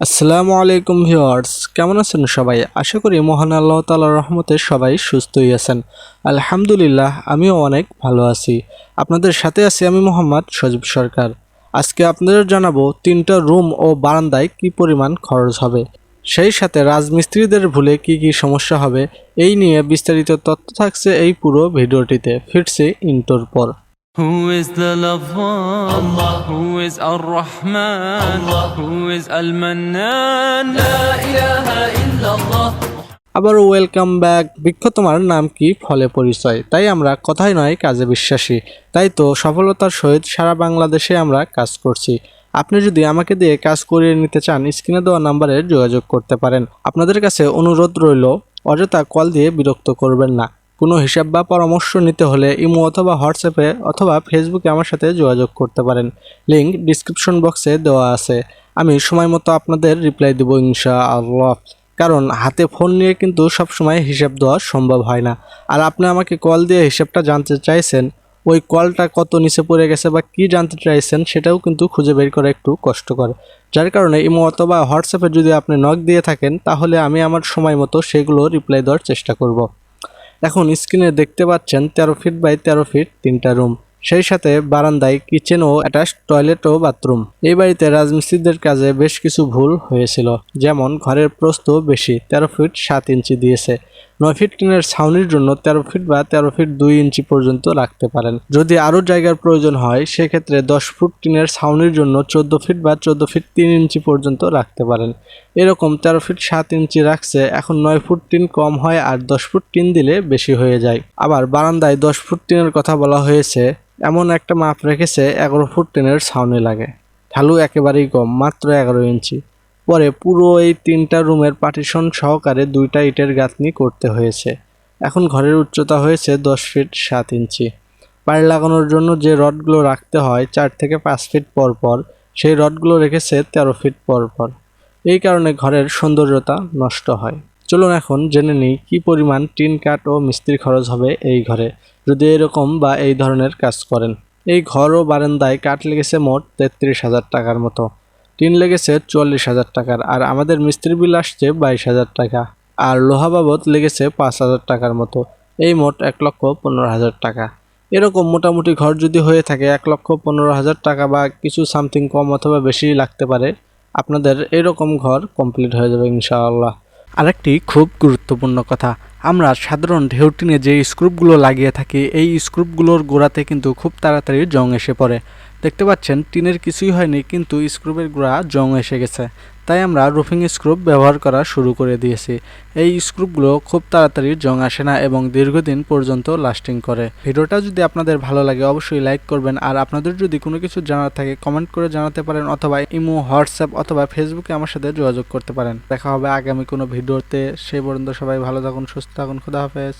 আসসালামু আলাইকুম ভিউয়ার্স, কেমন আছেন সবাই? আশা করি মহান আল্লাহ তাআলার রহমতে সবাই সুস্থই আছেন। আলহামদুলিল্লাহ, আমিও অনেক ভালো আছি। আপনাদের সাথে আছি আমি মোহাম্মদ সজীব সরকার। আজকে আপনাদের জানাবো 3টা রুম ও বারান্দায় কি পরিমাণ খরচ হবে, সেই সাথে রাজমিস্ত্রিদের ভুলে কি কি সমস্যা হবে, এই নিয়ে বিস্তারিত তথ্য থাকছে এই পুরো ভিডিওটিতে। ফিরছি ইন্টোর পর। Who is the loved one? Allah. Who is Ar-Rahman? Allah. Who is Al-Mannan? La ilaha illallah. আবার ওয়েলকাম ব্যাক। বৃক্ষ তোমার নাম কি ফলে পরিচয়, তাই আমরা কথাই নয় কাজে বিশ্বাসী। তাই তো সফলতার সহিত সারা বাংলাদেশে আমরা কাজ করছি। আপনি যদি আমাকে দিয়ে কাজ করিয়ে নিতে চান, স্ক্রিনে দেওয়া নাম্বারে যোগাযোগ করতে পারেন। আপনাদের কাছে অনুরোধ রইল, অযথা কল দিয়ে বিরক্ত করবেন না। কোনো হিসাব বা পরামর্শ নিতে হলে ইমো অথবা হোয়াটসঅ্যাপে অথবা ফেসবুকে আমার সাথে যোগাযোগ করতে পারেন। লিংক ডিসক্রিপশন বক্সে দেওয়া আছে। আমি সময় মতো আপনাদের রিপ্লাই দেবো ইনশাআল্লাহ। কারণ হাতে ফোন নিয়ে কিন্তু সবসময় হিসাব দেওয়া সম্ভব হয় না। আর আপনি আমাকে কল দিয়ে হিসাবটা জানতে চাইছেন, ওই কলটা কত নিচে পড়ে গেছে বা কি জানতে চাইছেন সেটাও কিন্তু খুঁজে বের করা একটু কষ্টকর। যার কারণে ইমো অথবা হোয়াটসঅ্যাপে যদি আপনি নক দিয়ে থাকেন, তাহলে আমি আমার সময় মতো সেগুলো রিপ্লাই দেওয়ার চেষ্টা করব। এখন স্ক্রিনে দেখতে পাচ্ছেন 13 ফিট বাই 13 ফিট 3টা রুম, সেই সাথে বারান্দায় কিচেন ও অ্যাটাচ টয়লেট ও বাথরুম। এই বাড়িতে রাজমিস্ত্রিদের কাজে বেশ কিছু ভুল হয়েছিল, যেমন ঘরের প্রস্থ বেশি 13 ফিট 7 ইঞ্চি দিয়েছে। 9 ফিট টিনের ছাউনির জন্য 13 ফিট বা 13 ফিট 2 ইঞ্চি পর্যন্ত রাখতে পারেন। যদি আরও জায়গার প্রয়োজন হয়, সেক্ষেত্রে 10 ফুট টিনের ছাউনির জন্য 14 ফিট বা 14 ফিট 3 ইঞ্চি পর্যন্ত রাখতে পারেন। এরকম 13 ফিট 7 ইঞ্চি রাখছে। এখন 9 ফুট টিন কম হয় আর 10 ফুট টিন দিলে বেশি হয়ে যায়। আবার বারান্দায় 10 ফুট টিনের কথা বলা হয়েছে, এমন একটা মাপ রেখেছে 11 ফুট টিনের ছাউনি লাগে। ঢালু একেবারেই কম, মাত্র 11 ইঞ্চি। পরে পুরো এই 3টা রুমের পার্টিশন সহকারে 2টা ইটের গাঁথনি করতে হয়েছে। এখন ঘরের উচ্চতা হয়েছে 10 ফিট 7 ইঞ্চি। পাড় লাগানোর জন্য যে রডগুলো রাখতে হয় 4 থেকে 5 ফিট পর পর, সেই রডগুলো রেখেছে 13 ফিট পর পর। এই কারণে ঘরের সৌন্দর্যতা নষ্ট হয়। চলুন এখন জেনে নিই কি পরিমাণ টিন কাঠ ও মিস্ত্রি খরচ হবে এই ঘরে, যদি এরকম বা এই ধরনের কাজ করেন। এই ঘর ও বারান্দায় কাঠ লেগেছে মোট 33,000 টাকার মতো, টিন লেগেছে 44,000 টাকার, আর আমাদের মিস্ত্রি বিল আসছে 22,000 টাকা, আর লোহা বাবদ লেগেছে 5,000 টাকার মতো। এই মোট 1,15,000 টাকা। এরকম মোটামুটি ঘর যদি হয়ে থাকে 1,15,000 টাকা বা কিছু সামথিং কম অথবা বেশি লাগতে পারে, আপনাদের এরকম ঘর কমপ্লিট হয়ে যাবে ইনশাআল্লাহ। আরেকটি খুব গুরুত্বপূর্ণ কথা, আমরা সাধারণ ঢেউ টিনে যে স্ক্রুপগুলো লাগিয়ে থাকি, এই স্ক্রুপগুলোর গোড়াতে কিন্তু খুব তাড়াতাড়ি জং এসে পড়ে। দেখতে পাচ্ছেন টিনের কিছুই হয়নি, কিন্তু স্ক্রুপের গোড়া জং এসে গেছে। তাই আমরা রুফিং স্ক্রুপ ব্যবহার করা শুরু করে দিয়েছি। এই স্ক্রুপগুলো খুব তাড়াতাড়ি জং আসে না এবং দীর্ঘদিন পর্যন্ত লাস্টিং করে। ভিডিওটা যদি আপনাদের ভালো লাগে অবশ্যই লাইক করবেন, আর আপনাদের যদি কোনো কিছু জানার থাকে কমেন্ট করে জানাতে পারেন, অথবা ইমো, হোয়াটসঅ্যাপ অথবা ফেসবুকে আমার সাথে যোগাযোগ করতে পারেন। দেখা হবে আগামী কোনো ভিডিওতে। সেই পর্যন্ত সবাই ভালো থাকুন, সুস্থ থাকুন। খোদা হাফেজ।